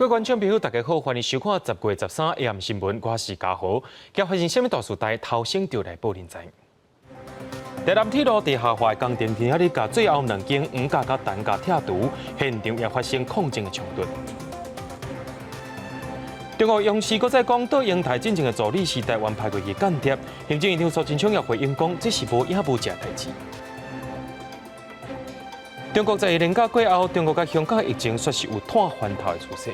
各位观众朋友，大家好，欢迎收看10月13日 AM 新闻，我是嘉豪。今发生什么大事代？头先就来报您知。台南铁路地下化的工电梯迄日，甲最后2间黄架甲单架拆除，现场也发生抗争的冲突。中国央视搁再讲，对英台进前的助理是台湾派过去间谍，行政院长苏贞昌也回应讲，这是无影无正代志。中国在连假过后，中国甲香港的疫情确实有拖翻头的趋势。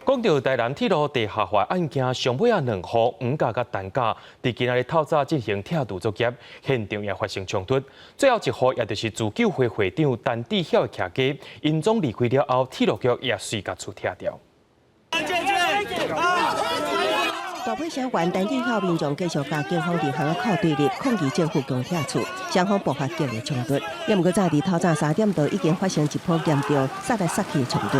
讲到台南铁路地下化案件，上尾啊2号黄架甲单架，伫今日透早进行拆除作业，现场也发生冲突。最后1号也就是自救会会长陈志晓的徛家，因总离开了后，铁路局也随甲厝拆掉。大埔城县陈志晓民众继续甲警方伫巷仔口对立，抗议政府强拆厝，双方爆发激烈冲突。也毋过早伫透早3点多，已经发生一波严重杀来杀去的冲突。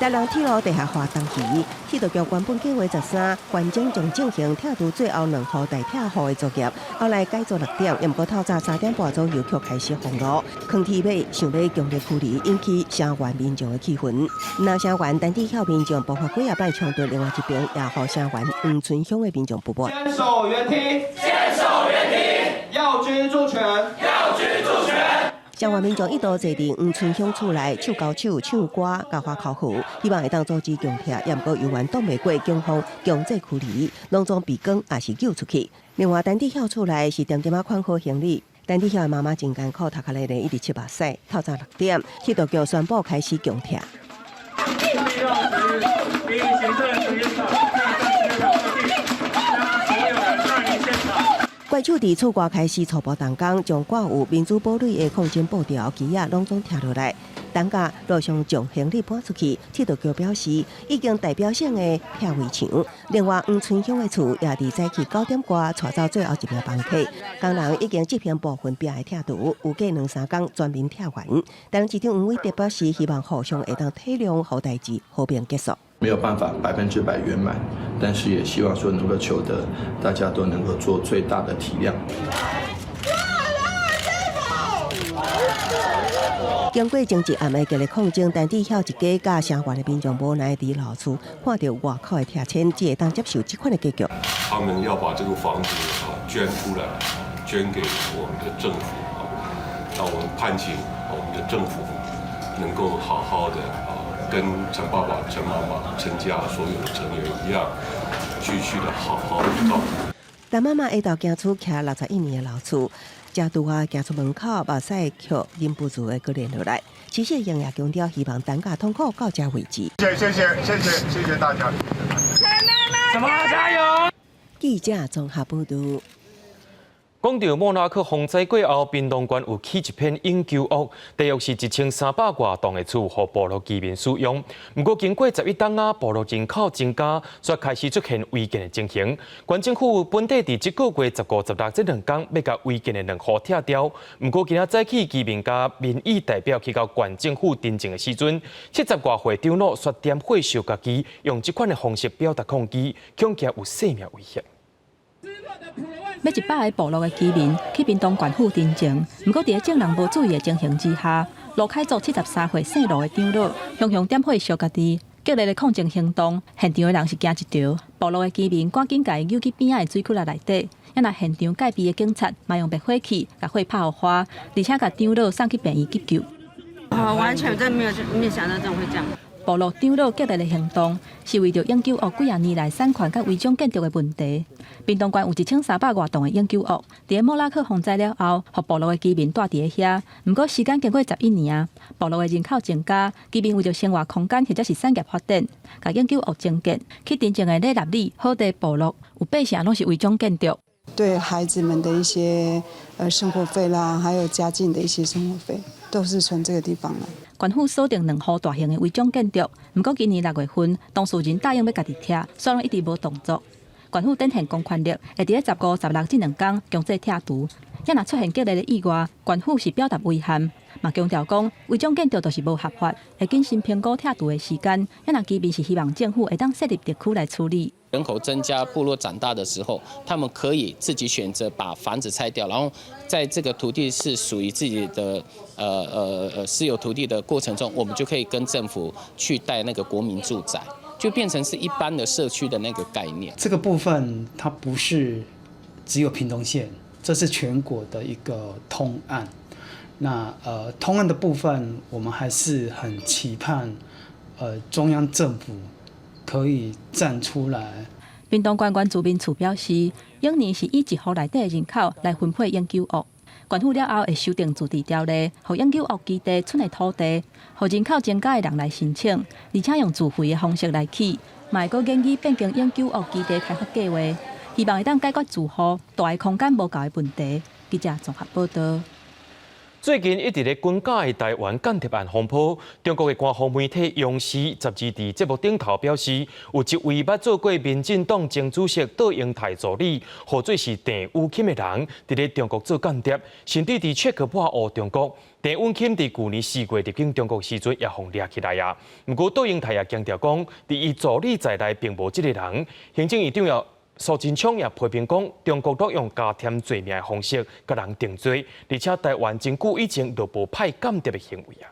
台南铁路地下化当期，铁路局原本计划13完整将进行拆除最后2号大铁路的作业，后来改做6点，也毋过透早3点半左右却开始封路，坑铁尾想要强烈驱离，引起城县民众的气愤。南城县陈志晓民众爆发几啊摆冲突，另外一边也互城县黄村乡的民众不满。坚守原梯，坚守原梯，要居住权，要居住权。城县民众一度坐伫黄村乡厝内手交手、唱歌、甲花口号，希望会当阻止强拆，也毋过犹原挡袂过警方强制驱离，拢总被赶也是救出去。另外，陈志晓厝内是点点啊款好行李。陈志晓的妈妈真艰苦，头壳咧一直七目屎。透早6点，铁路局宣布开始强拆。怪手伫厝外开始初步动工，将挂有民主堡垒的抗争布条旗仔拢总拆落来。担架路上将行李搬出去。铁路局表示，已经代表性的拆围墙。另外，黄村乡的厝也伫早起9点多带走最后一名房客。工人已经执行部分壁的拆除，有计2-3天全面拆完。但市长黄伟德表示，希望互相会当体谅，好代志和平结束。没有办法100%圆满，但是也希望说能够求得大家都能够做最大的体谅。经过前一暗的激烈抗争，陈志晓一家甲城县的民众无奈伫老厝看到外口的拆迁，只会当接受这款的结局。他们要把这个房子捐出来，捐给我们的政府让我们盼请我们的政府能够好好的跟陈爸爸、陈妈妈、陈家所有的成员一样，继续的好好的照顾。陈妈妈下昼行出徛61年的老厝，正拄啊行出门口，目屎却忍不住的搁流落来。其实营也强调，希望担架通过到这为止。谢谢大家。陈妈妈加油！记者综合报道。讲到莫拉克风灾过后，屏东县有起一片永久屋，大约是1300多栋的厝，予部落居民使用。不过经过11冬啊，部落人口增加，却开始出现违建的情形。县政府本地伫这个月15、16这2天要甲违建的2户拆掉。不过今仔早起，居民甲民意代表去到县政府订正的时阵，70多岁长老率点火烧家己，用这款的方式表达抗议，恐惊有生命危险。要100个部落的居民去屏东县府订正，不过在众人无注意的情形之下，罗凯族73岁姓罗的长老向点火烧家己，激烈的抗争行动，现场的人是惊一跳。部落的居民赶紧将伊扭去边仔的水库内底，也拿现场戒备的警察，嘛用灭火器把火拍互花，而且将长老送去病院急救。完全真没有想到这种会这样。部落长老激烈的行动，是为着永久屋几啊年来产权甲违章建筑的问题。屏东县有1300多栋的永久屋，伫莫拉克洪灾了后，互部落的居民住伫遐。不过时间经过11年，部落的人口增加，居民为着生活空间或者是产业发展，甲永久屋增建，去真正的咧立里好地部落，有8成拢是违章建筑。对孩子们的一些生活费啦，还有家境的一些生活费，都是从这个地方来。县府锁定2户大型的违章建筑，不过今年6月份，当事人答应要家己拆，虽然一直无动作。县府展现公权力，会伫15、16这2天强制拆除。也若出现激烈的意外，县府是表达遗憾，嘛强调讲，违章建筑就是无合法，会谨慎评估拆除的时间。咱那基面是希望政府会当设立特区来处理。人口增加、部落长大的时候，他们可以自己选择把房子拆掉，然后在这个土地是属于自己的私有土地的过程中，我们就可以跟政府去贷那个国民住宅，就变成是一般的社区的那个概念。这个部分它不是只有屏东县，这是全国的一个通案。那通案的部分，我们还是很期盼中央政府可以站出来。屏东县原住民处表示，永年是以1户内底的人口来分配永久屋。县府了后会修订住地条例，让永久屋基地剩的土地，让人口增加的人来申请，而且用自费的方式来起，嘛会研究变更永久屋基地开发计划，希望会当解决住户大的空间无够的问题。记者综合报道。最近一直咧滚假的台湾间谍案风波，中国的官方媒体央视杂志伫节目顶头表示，有一位捌做过民进党前主席杜英台助理，或者是郑武钦的人，伫咧中国做间谍，甚至伫切克破学中国。郑武钦伫去年4月入境中国时阵也互抓起来啊。不过杜英台也强调讲，伫伊助理在内并无这个人。行政院长也苏贞昌也批评讲，中国都用加添罪名的方式甲人定罪，而且台湾真久以前就无派间谍的行为啊。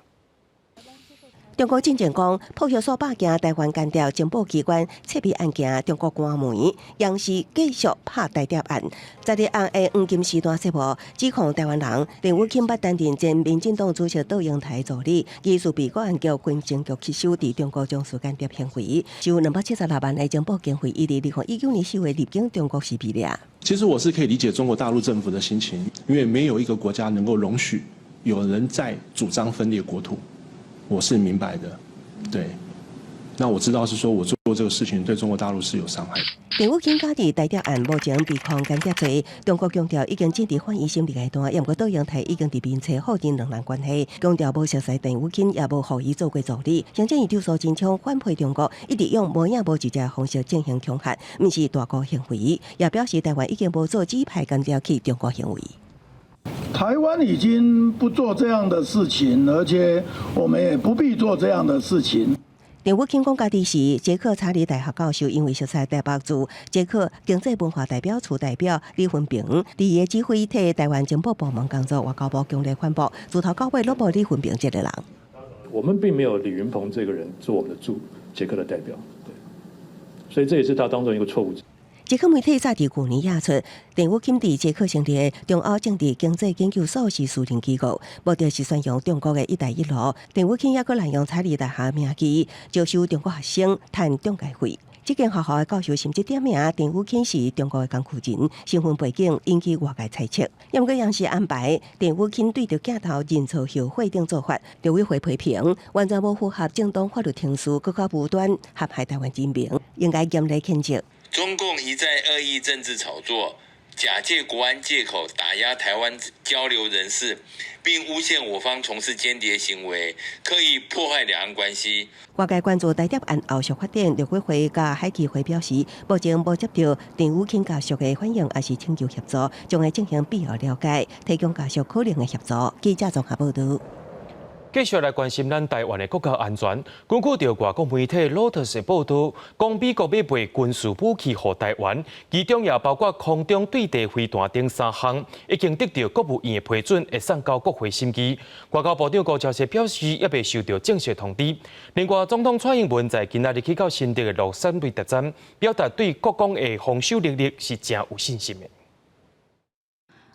中国证券讲，破获数百件台湾间谍情报机关窃密案件，中国官媒央视继续拍台谍案。12日的黄金时段节目指控台湾人郑武钦捌担任前民进党主席杜英台助理，疑似被国安局、军情局吸收伫中国从事间谍行为，收276万的情报经费，伊伫2019年4月入境中国时被抓。其实我是可以理解中国大陆政府的心情，因为没有一个国家能够容许有人在主张分裂国土。我是明白的，对。那我知道是说我做这个事情对中国大陆是有伤害的。郑武钦家己台谍案目前被控间谍罪，中国强调已经正伫反移心理阶段，也毋过杜英台已经伫面找互认两人关系，强调无熟悉郑武钦，也无互伊做过助理。行政院长苏贞昌反批中国一直用无影无迹的方式进行恐吓，毋是大国行为，也表示台湾已经无做指派间谍去中国行为。台湾已经不做这样的事情，而且我们也不必做这样的事情。郑武钦讲家己是捷克查理大学教授，因为熟悉台北驻捷克经济文化代表处代表李文平，伫伊的指挥替台湾情报部门工作，外交部强烈反驳，自头到尾都无李文平这个人。我们并没有李云鹏这个人做我们的驻捷克的代表，对，所以这也是他当中一个错误。捷克媒体早伫去年也出，郑武钦伫捷克成立的中欧政治经济研究硕士私人机构，目的是宣扬中国的一带一路。郑武钦也佫滥用查理大学名义招收中国学生赚中介费。这间学校的教授甚至点名郑武钦是中国的工具人，身份背景引起外界猜测。也毋过央视安排郑武钦对着镜头认错后悔等做法，陆委会批评完全无符合正当法律程序，更加无端陷害台湾人民，应该严厉谴责。中共一再恶意政治炒作，假借国安借口打压台湾交流人士，并诬陷我方从事间谍行为，刻意破坏两岸关系。外界关注台谍案后续发展，陆委会甲海基会表示，目前无接到郑武钦家属的反应，也是请求协助，将会进行必要了解，提供家属可能的协助。记者综合报道。继续来关心咱台湾的国家安全。根据着外国媒体 Reuters 的报道，讲美国要卖军事武器给台湾，其中也包括空中对地飞弹等3项，已经得到国务院的批准，会送交国会审议。外交部长高桥社表示，也未收到正式通知。另外，总统蔡英文在今仔日去到新竹的陆战队特站，表达对国防的防守能力是真有信心的。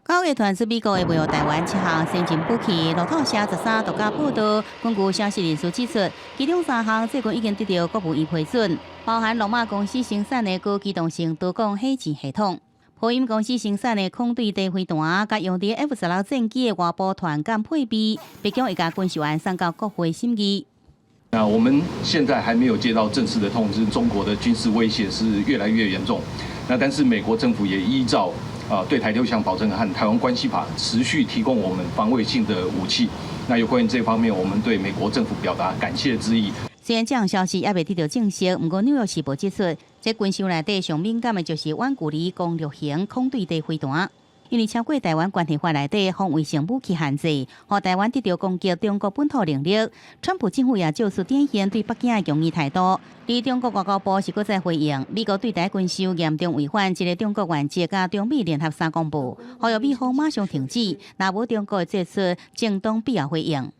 9月传出美国会卖予台湾7项先进武器，路透社13独家报道，根据消息人士指出，其中3项最近已经得到国务院批准，包含龙马公司生产的高机动性多管火箭系统，波音公司生产的空对地飞弹，甲用伫 F-16战机的外部团干配备，并将一家军事案送到国会审议。那我们现在还没有接到正式的通知，中国的军事威胁是越来越严重。那但是美国政府也依照对台6项保证和台湾关系法持续提供我们防卫性的武器。那有关于这方面，我们对美国政府表达感谢之意。虽然这项消息也未得到证实，不过《纽约时报》指出，这军售内底上敏感的就是远距离攻略型空对地飞弹。因为超过台湾关系法内底防卫性武器限制，和台湾得到攻击中国本土能力。川普政府也做出典型对北京的强硬态度。而中国外交部是搁再回应，美国对台军售严重违反一个中国原则甲中美联合三公布，呼吁美方马上停止，若无中国会做出正当必要回应。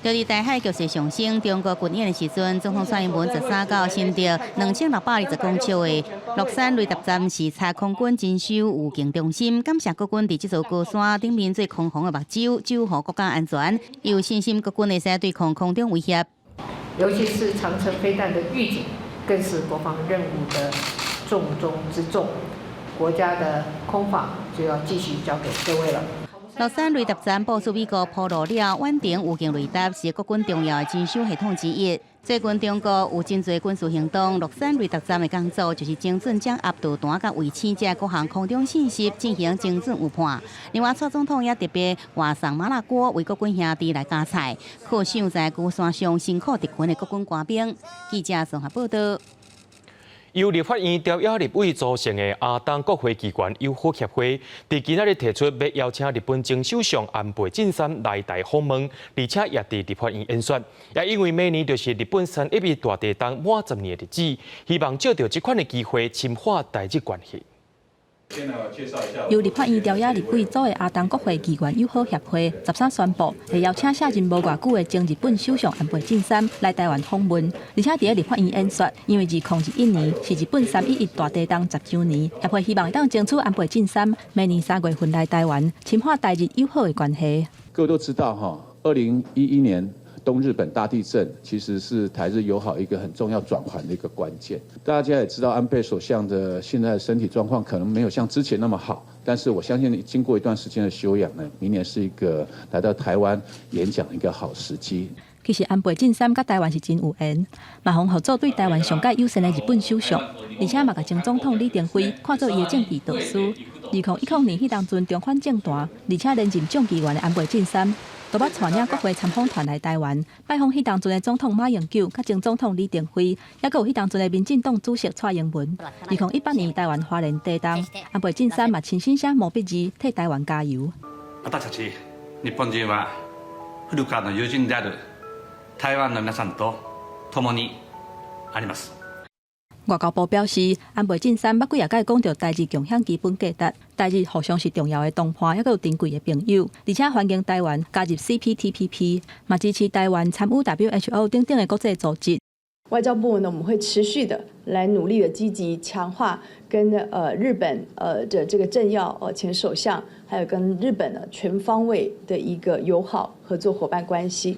就伫台海局势上升，中国军演的时阵，总统蔡英文13号新调2620公尺的乐山雷达站视察空军征收预警中心，感谢国军伫这座高山顶面做空防的目睭，守护国家安全，伊有信心国军会使对抗空中威胁。尤其是长程飞弹的预警，更是国防任务的重中之重。国家的空防就要继续交给各位了。乐山雷达站部署美国铺路了稳定预警雷达，是国军重要的侦收系统之一。最近中国有真侪军事行动，乐山雷达站的工作就是精准将压导弹甲卫星这各项空中信息进行精准预判。另外，蔡总统也特别外送麻辣锅为国军兄弟来加菜，犒赏在高山上辛苦敌群的国军官兵。记者综合报道。由立法院调野立委组成的亚东国会机关友好协会，伫今仔日提出要邀请日本前首相安倍晋三来台访问，而且也伫立法院演说。也因为明年就是日本311大地震满10年的日子，希望借着这款的机会深化台日关系。由立法院调野立委组的亚东国会机关友好协会13宣布，会邀请卸任无偌久的前日本首相安倍晋三来台湾访问，而且伫立法院演说。因为2021年是日本311大地震10周年，协会希望当争取安倍晋三明年3月份来台湾，深化台日友好的关系。各位都知道哈，2011年。东日本大地震其实是台日友好一个很重要转换的一个关键。大家也知道，安倍首相的现在的身体状况可能没有像之前那么好，但是我相信经过一段时间的休养呢，明年是一个来到台湾演讲的一个好时机。其实安倍晋三甲台湾是真有缘，马洪合作对台湾上届友善的日本首相，而且嘛甲前总统李登辉看作伊的政治导师。2010年迄当阵重返政坛，而且连任众议员的安倍晋三。都捌带领国会参访团来台湾，拜访迄当阵的总统马英九、甲前总统李登辉，也有迄当阵的民进党主席蔡英文。2018年台湾花莲地震，安倍晋三嘛亲身写毛笔字替台湾加油。私たち日本人は古くからの友人である台湾の皆さんと共にあります。外交部表示，安倍晋三捌几下届讲到台日共享基本价值，台日互相是重要的同伴，也有珍贵的朋友，而且欢迎台湾加入 CPTPP， 嘛支持台湾参与 WHO 等等的国际组织。外交部呢，我们会持续的来努力的积极强化跟日本的这个政要前首相，还有跟日本的全方位的一个友好合作伙伴关系。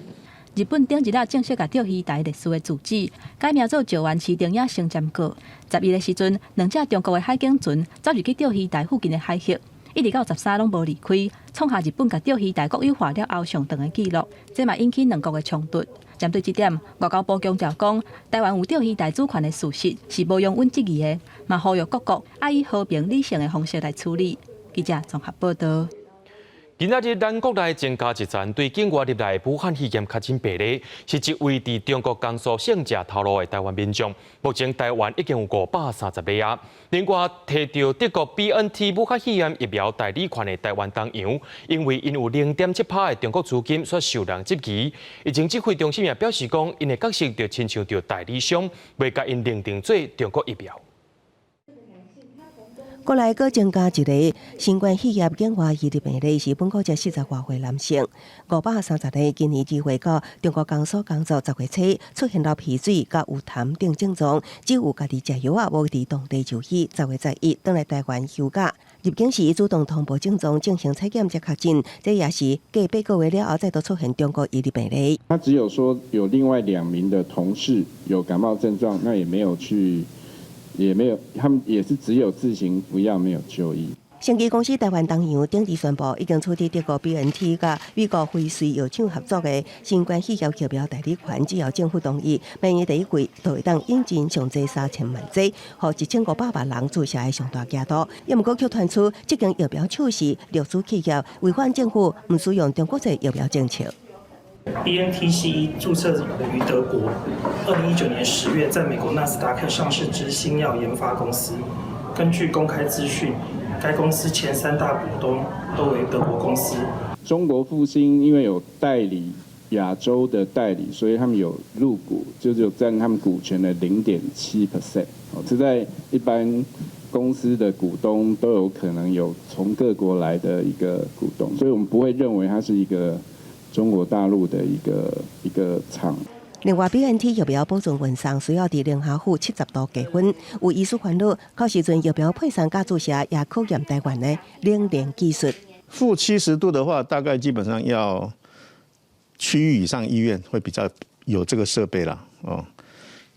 日本顶一日正式甲钓鱼台历史的住址改名做石湾市町野升占阁。11的时阵，2只中国的海警船走入去钓鱼台附近的海域，一直到13拢无离开，创下日本甲钓鱼台国有化了后上长的纪录，这嘛引起两国的冲突。针对这点，外交部强调讲，台湾有钓鱼台主权的事实是无容允质疑的，嘛呼吁各国要以和平理性的方式来处理。记者综合报道。今仔日，咱国内增加一站对境外入来武汉肺炎确诊病例，是一位伫中国江苏省籍透露的台湾民众。目前台湾已经有530例啊。另外，摕到德国 BNT 武汉肺炎疫苗代理权的台湾东洋，因为因有0.7%的中国资金所受人质疑。疫情指挥中心也表示讲，因的角色就亲像着代理商，未甲因认定做中国疫苗。国内阁增加一个新冠肺炎境外移入病例，是本国籍40多岁男性，530例今年2月到中国江苏工作10月初，出现了鼻水、甲有痰等症状，只有家己食药啊，无伫当地就医。10月11返来台湾休假，入境时主动通报症状进行采检才确诊，这也是隔8个月了后再度出现中国移入病例。他只有说有另外2名的同事有感冒症状，那也没有去。也没有，他们也是只有自行服药，没有就医。生技公司台湾东洋顶日宣布，已经取得德国 BNT 甲美国辉瑞药厂合作的新冠肺炎疫苗代理权，只要政府同意，明年第一季就会当引进上济3000万剂，和1500万人注射的上大加度。也毋过却传出，这间疫苗厂是隶属企业，违反政府唔使用中国籍疫苗政策。BNT-C 注册于德国，2019年10月在美国纳斯达克上市之新药研发公司。根据公开资讯，该公司前3大股东都为德国公司。中国复兴因为有代理亚洲的代理，所以他们有入股，就只有占他们股权的0.7%。这在一般公司的股东都有可能有从各国来的一个股东，所以我们不会认为它是一个中国大陆的一个厂。另外 ，BNT 疫苗保存运送需要伫零下负70度加温。有医师烦恼，到时阵疫苗配送甲注射也考验台湾的冷链技术。负70度的话，大概基本上要区域以上医院会比较有这个设备啦，哦。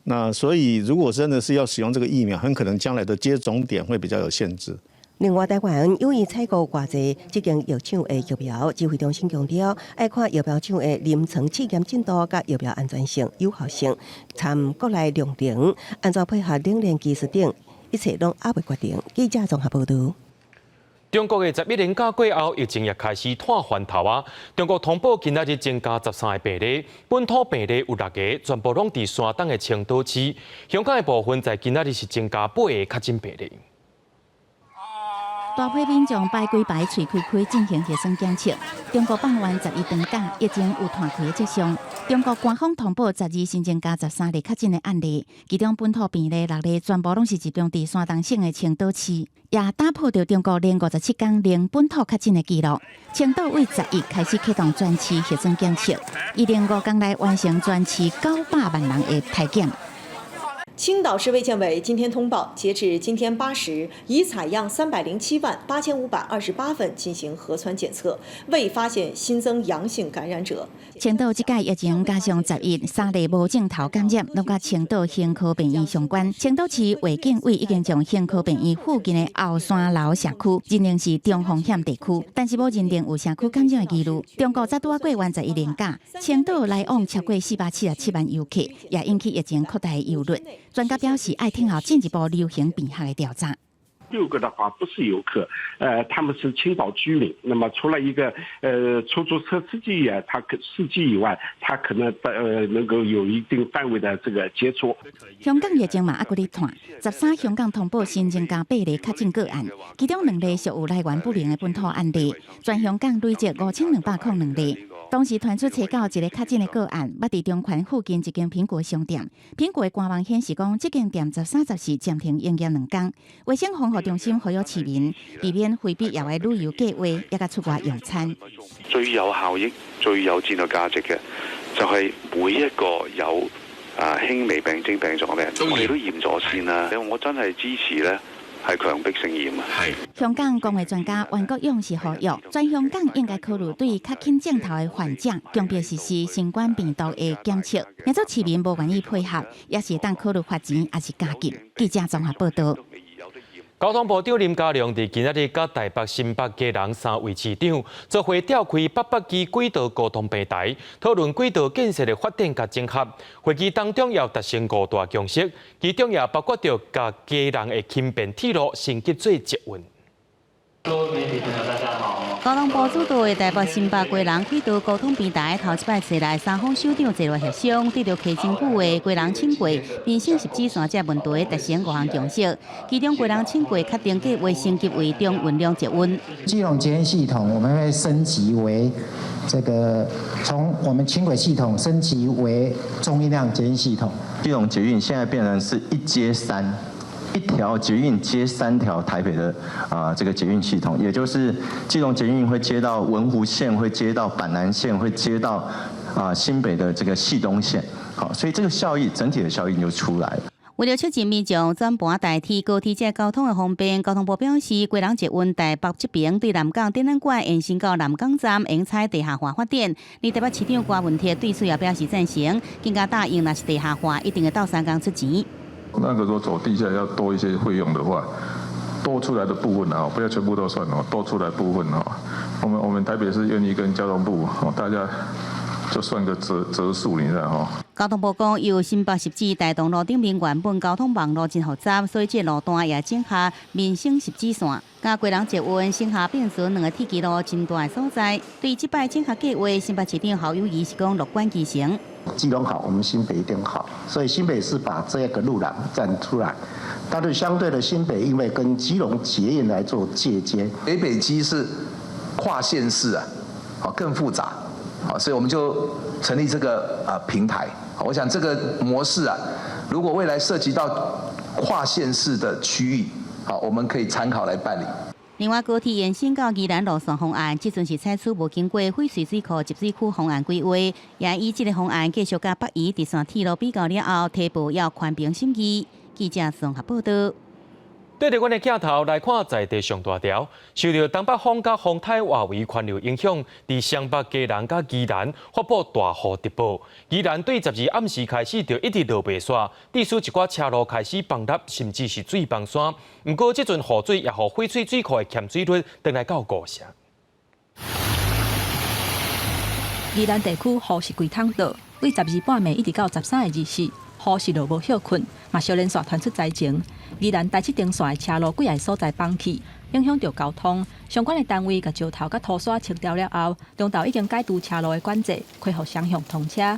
那所以，如果真的是要使用这个疫苗，很可能将来的接种点会比较有限制。另外，台湾有意采购偌济这间药厂的疫苗，指挥中心强调，要看疫苗厂的临床试验进度、甲疫苗安全性、有效性，参国内量能，按照配合冷链技术等，一切拢还未决定。记者综合报道。中国的11连假过后，疫情也开始探翻头啊！中国通报今仔日增加13个病例，本土病例有6个，全部拢伫山东的青岛市。香港的部分在今仔日是增加8个确诊病例。大批民众排几排、喙开开进行核酸检测。中国放完11长假，疫情有探开的迹象。中国官方通报12新增加13例确诊的案例，其中本土病例6例全部拢是集中伫山东省的青岛市，也打破着中国连57天零本土确诊的纪录。青岛为11开始启动全市核酸检测，已连5天来完成全市900万人的排检。青岛市卫健委今天通报，截至今天8时，已采样3078528份进行核酸检测，未发现新增阳性感染者。青岛这届疫情加上11例无症头感染，拢甲青岛兴科病院相关。青岛市卫健委已经将兴科病院附近的后山楼社区认定是中风险地区，但是无认定有社区感染的记录。中国才拄啊过完11连假，青岛来往超过477万游客，也引起疫情扩大的忧虑。专家表示，爱听候进一步流行病学的调查。6个的话不是游客，他们是青岛居民。那么除了一个出租车司机司机以外，他可能能够有一定范围的这个接触。香港疫情嘛，还佫咧传，13香港通报新增加8例确诊个案，其中2例属有来源不明的本土案例，全香港累积5202例。当时传出查到一个确诊的个案，捌伫中环附近一间苹果商店，苹果的官网显示讲，这间店13、14暂停营业2天。卫生防护中心呼吁市民避免回避野外旅遊計劃，一個出外用餐。最有效益、最有戰略價值嘅，就係每一個有輕微病徵病狀嘅，我哋都驗咗先啦。我真係支持咧。係強迫性驗啊！香港公衛專家袁國勇是呼籲，全香港應該考慮對較輕症頭的患者，強迫實施新冠病毒的檢測。若做市民無願意配合，也是當考慮罰錢，還是加禁。記者綜合報道。交通部長林佳龍伫今仔日甲台北、新北、基隆3位市長做會召開800支軌道交通平台，討論軌道建設的發展甲整合。會議當中要達成5大共識，其中也包括着甲基隆的輕便鐵路升級做捷運。各位媒体朋友，大家好。交通部主導的台北、新北、基隆軌道交通平台頭一擺坐來3方首長坐落協商，得到溪政府的基隆輕軌變成10指線這問題達成5項共識。其中基隆輕軌確定計劃升級為中運量捷運。基隆捷運系統我們會升級為這個從我們輕軌系統升級為中運量捷運系統。基隆捷運現在變成是1接3。1條捷運接3條台北的這個捷運系統，也就是基隆捷運會接到文湖線，會接到板南線，會接到新北的這個汐東線，好，所以這個效益整體的效益就出來了。為了促進民眾轉盤代替高鐵這交通的方便，交通部表示，基隆捷運台北這邊對南港展覽館延伸到南港站，應採地下化發展。而台北市長郭文鐵對此也表示贊成，更加答應若是地下化，一定會到3港出錢。那個說走地下要多一些費用的話，多出來的部分啊，不要全部都算哦，多出來部分哦，我們台北市願意跟交通部大家就算个折数，你知道哈？交通部讲，由新北十指大同路顶面原本交通网络真复杂，所以这路段也整下民生十指线，加贵人捷运、新下并存两个铁基路真大的所在。对这摆整下计划，新北市长侯友宜是讲乐观其成。基隆好，我们新北一定好，所以新北市把这个路廊站出来。但是相对的，新北因为跟基隆捷运来做借接，北基是跨县市啊，好更复杂，好，所以我们就成立这个平台。我想这个模式啊，如果未来涉及到跨县市的区域，好，我们可以参考来办理。另外，高铁延伸到宜兰路线方案，即阵是采取无经过翡翠水库集水区方案规划，也以这个方案继续甲北宜第三铁路比较了后，提步要宽屏审议。记者综合报道。对着阮的镜头来看在地上大条，受到东北风甲风台外围环流影响，伫湘北、嘉南甲宜兰发布大雨特报。宜兰对12暗时开始就一直落白沙，地区一寡车路开始崩塌，甚至是水崩山。不过，这阵雨水也互翡翠水库的欠水率登来到5成。宜兰地区雨是规桶倒，为12半暝一直到13个24。雨是落无休困，嘛小连续传出灾情。宜兰台7顶线的车路几个所在崩去，影响到交通。相关的单位甲石头甲土沙清掉了后，中道已经解除车路的管制，恢复双向通车。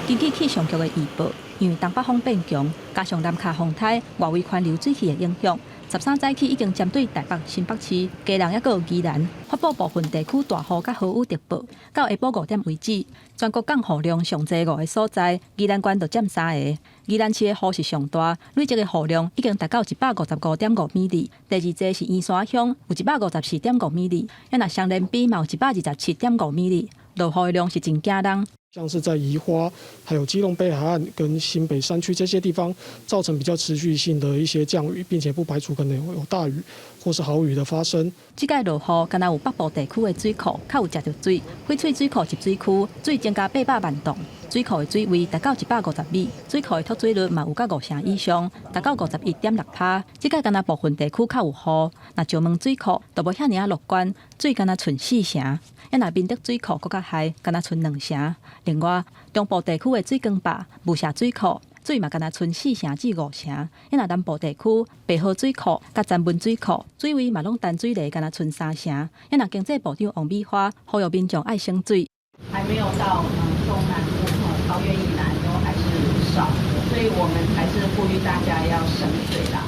根据气象局的预报，因为东北风变强，加上南卡风台外围环流水气的影响。13早起已经针对台北、新北市、嘉南也有宜兰发布部分地区大雨甲豪雨特报。到下晡5点为止，全国降雨量上济5个所在，宜兰县就占3个。宜兰市的雨是上大，累积的雨量已经达到155.5米里。第二济是燕山乡有154.5米里，也那双连比嘛有127.5米里。落雨的量是真惊人。像是在宜花、还有基隆北海岸跟新北山区这些地方，造成比较持续性的一些降雨，并且不排除可能有大雨或是豪雨的发生。这届落雨，敢若有北部地区的水库较有食到水，翡翠水库集水区水增加800万吨，水库的水位达到150米，水库的脱水率嘛有到5成以上，达到51.6%。这届敢若部分地区较有雨，那石门水库都无遐尔乐观，水敢若剩4成，也那明德水库更较嗨，敢若剩2成。另外，中部地区的水缸坝、雾社水库水嘛，敢若剩4成至5成。因那南部地区白河水库、甲詹文水库水位嘛拢淡水类，敢若剩3成。因那经济部长王美花呼吁民众爱省水。还没有到东南部桃园以南都还是少，所以我们还是呼吁大家要省水啦。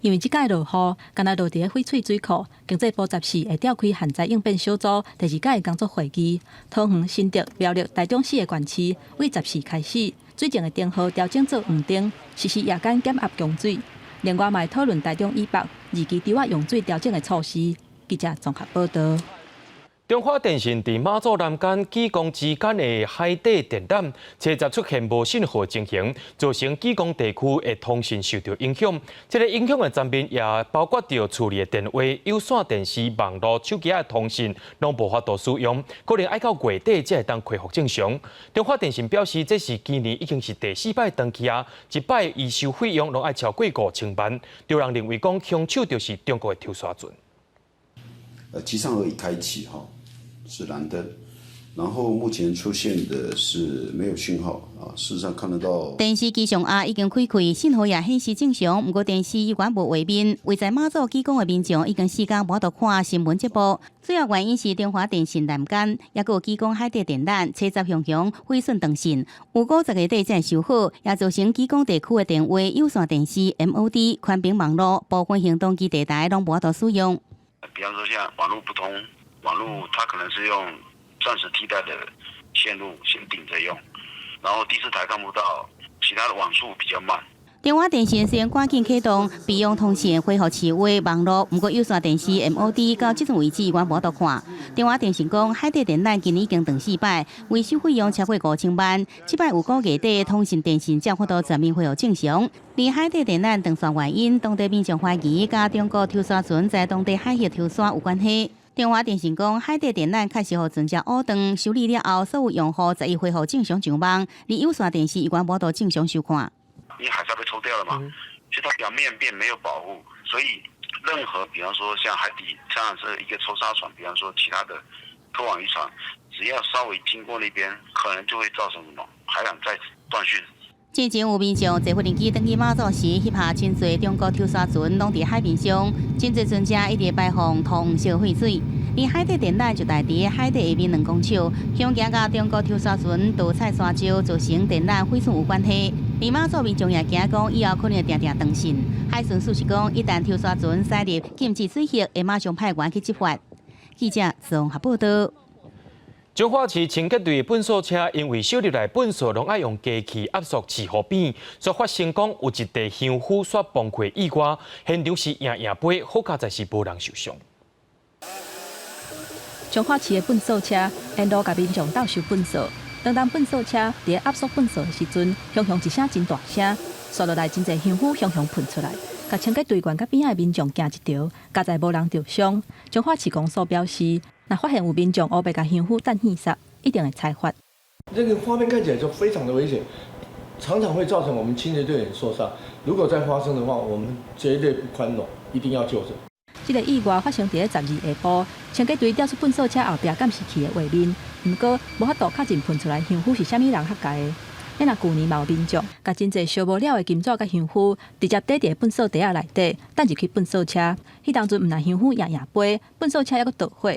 因为这届落雨，敢若落伫翡翠水库，经济部14会召开旱灾应变小组第2届工作会议。桃园、新竹、苗栗、台中4个县市为14开始，水井的灯号调整做黄灯，实施夜间减压供水。另外，嘛会讨论台中以北2期低洼用水调整的措施。记者综合报道。中华电信伫马祖南竿技工之间的海底电缆车站出现无信号情形，造成技工地区的通讯受到影响。这个影响的层面也包括着处理的电话、有线电视、网络、手机的通讯，拢无法度使用，可能要到月底才会当恢复正常。中华电信表示，这是今年已经是第4摆登记啊，一摆预收费用拢要超过5000万，就让认为讲凶手就是中国的抽沙船。机上而已开启哈。是蓝灯，然后目前出现的是没有讯号啊。事实上看得到电视机上已经开开，信号也显示正常。不过电视依然无画面，位在马祖技工的民众已经4天无得看新闻节目。主要原因是中华电信南竿，也有技工海底电缆车站向向毁损断线，有50个底才修好，也造成技工地区的电话、有线电视、MOD、宽频网络、部分行动机地台拢无得使用。比方说像网络不通。网络它可能是用暂时替代的线路先顶着用，然后第4台看不到，其他的网速比较慢。中华电信先赶紧启动备用通讯恢复市话网络，不过有线电视 MOD 到这阵为止我无得看。中华电信讲海底电缆今年已经断4摆，维修费用超过5000万，这摆有个月底通讯电信才发到全面恢复正常。而海底电缆断线原因，当地民众怀疑甲中国抽沙船在当地海域抽沙有关系。中华电信讲，海底电缆确实互船只乌断修理了后，所有用户才恢复正常上网，而有线电视依然无到正常收看。你海沙被抽掉了嘛？所以它表面并没有保护，所以任何比方说像海底像是一个抽沙船，比方说其他的拖网渔船，只要稍微经过那边，可能就会造成什么海港再断讯。之前有民众坐无人机登去马祖时，翕下真侪中国抽沙船拢伫海面上，真侪船只一直排放通色废水。而海底电缆就大伫海底下面2公尺，向行甲中国抽沙船盗采沙礁，造成电缆毁损有关系。而马祖民众也惊讲，以后可能定定断线。海巡署是讲，一旦抽沙船驶入禁止水域，会马上派员去执法。记者综合报道。彰化市清洁队粪扫车因为收入来粪扫拢爱用机器压缩气河边，所发生讲有一地香火煞崩溃意外，现场是硬飞，好佳在是无人受伤。彰化市的粪扫车沿路甲民众斗收粪扫，当粪扫车伫压缩粪扫的时阵，雄雄一声真大声，刷落来真侪香火雄雄喷出来，甲清洁队员甲边仔的民众惊一条，佳在无人受伤。彰化市公所表示，若发现有民众乌白甲香火弹现杀，一定会采罚。这个画面看起来就非常的危险，常常会造成我们清洁队员受伤。如果再发生的话，我们绝对不宽容，一定要救治。这个意外发生在12下晡，清洁队调出粪扫车后壁监视器的画面，不过无法度确认喷出来香火是啥物人合家的。因若旧年嘛有民众，甲真侪烧无了的金纸甲香火，直接堆伫粪扫袋内底，等入去粪扫车。迄当阵毋但香火硬飞，粪扫车还阁倒火。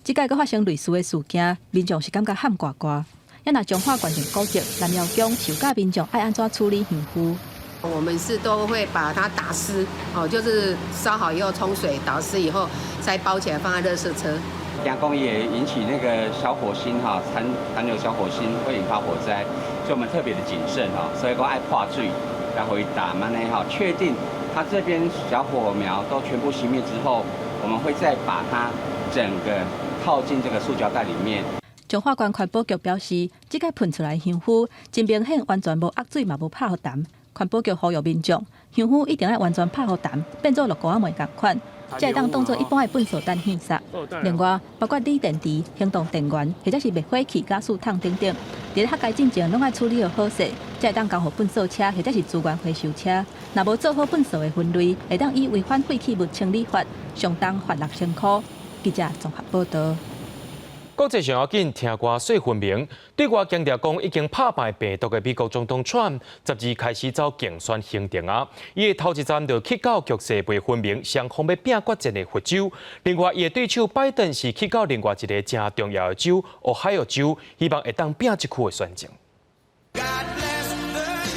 即届阁发生类似的事件，民众是感觉喊呱呱。因若彰化县政古迹南寮宫受教民众爱安怎处理香火？我们是都会把它打湿，就是烧好以后冲水打湿以后，再包起来放在垃圾车。加工也引起那个小火星残留小火星会引发火灾，所以我们特别的谨慎所以说爱破水，然后打完呢确定它这边小火苗都全部熄灭之后，我们会再把它整个套进这个塑胶袋里面。彰化县环保局表示，即个喷出来香火真明显完全无压水嘛无拍互淡。环保局呼吁民众，香火一定要完全拍互淡，变做落高仔梅共款，才会当当做一般的粪扫弹现杀。另外，包括锂电池、行动电源，或者是灭火器、加速桶等等，伫咧合家进前拢爱处理好势，才会当交互粪扫车或者是资源回收车。若无做好粪扫的分类，会当以违反废弃物清理法，相当罚6000块。记者综合报道。国际上要紧，听歌说分明，对外强调讲已经打败病毒的美国总统川，12开始走竞选行程啊。伊的头一站就去到局势未分明、双方要拼决战的佛州。另外，伊的对手拜登是去到另外一个正重要的州——俄亥俄州，希望会当拼这区的选情。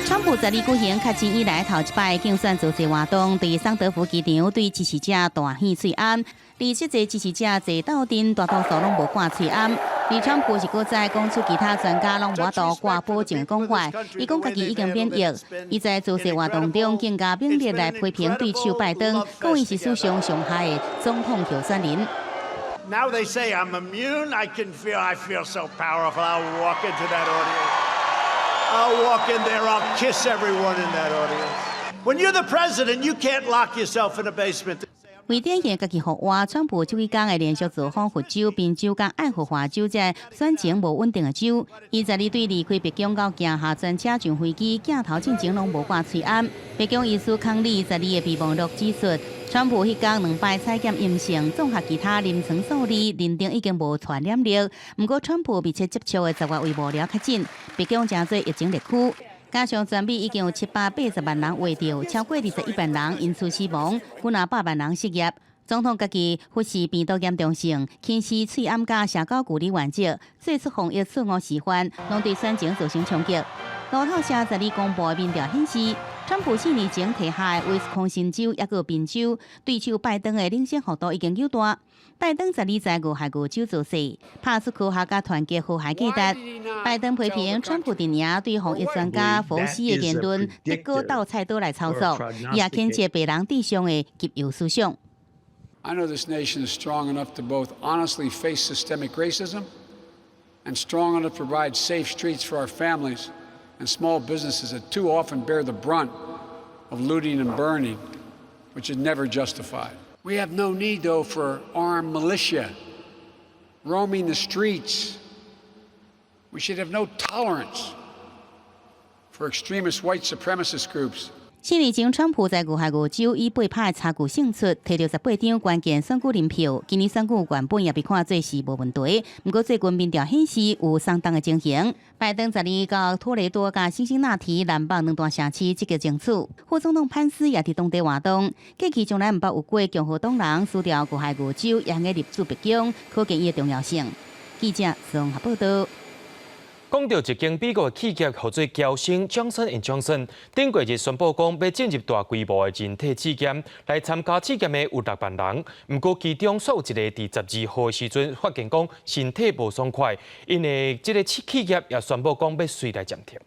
川普12举行开战以来头一摆竞选造势活动，在桑德福机场对支持者大献喙罨，而实际支持者坐斗阵，大多数拢无挂喙罨。而川普是搁再讲出其他专家拢无法度挂保证的讲法，伊讲家己已经免疫。伊在造势活动中更加猛烈来批评对手拜登，讲伊是史上上害的总统候选人。Now they say I'm immune. I feel so powerful. I'll walk into that audience.I'll walk in there, I'll kiss everyone in that audience. When you're the president, you can't lock yourself in a basement. 为展现家己互活，川普这几天会连续造访佛州、宾州、甲爱荷华州这选情无稳定的州。伊12对离开白宫到行下专车上飞机，镜头进前拢无挂喙罨。白宫医师康利12的备忘录指出，川普迄天2摆采检阴性，综合其他临床数字，认定已经无传染力。不过，川普密切接触的10月为无聊确诊，白宫真多疫情热区。加上全美已经有780万人患着，超过21万人因此死亡，有800万人失业。总统家己忽视病毒严重性，轻视喙罨甲社交距离原则，做出防疫错误示范，拢对选情造成冲击。路透社12公布的民调显示，川普4年前提下的威斯康辛州也个宾州，对手拜登的领先幅度已经有大。拜登12在俄亥俄州造势，拍出科学甲团结和谐价值。拜登批评川普阵营对防疫专家佛西的言论，结果倒菜刀来操作，也牵涉别人地上的极右思想。I know this nation is strong enough to both honestly face systemic racism and strong enough to provide safe streets for our families and small businesses that too often bear the brunt of looting and burning, which is never justified. We have no need, though, for armed militia roaming the streets. We should have no tolerance for extremist white supremacist groups. 4年前，川普在俄亥俄州以8趴的差距胜出，摕到18张关键选举人票。今年选举原本也被看作是无问题，不过最近民调显示有相当的情形。拜登12到托雷多甲辛辛那提南北两大城市积极争取，副总统潘斯也伫当地活动。过去从来毋捌有过共和党人输掉俄亥俄州，也硬入驻北京，可见伊的重要性。记者综合报道。讲到一间美国的企业号做交生 Johnson & Johnson， 顶过日宣布讲要进入大规模的人体试验，来参加试验的有6万人。不过其中煞有一个伫12号的时阵发现讲身体无爽快，因为这个企业也宣布讲要随来暂停。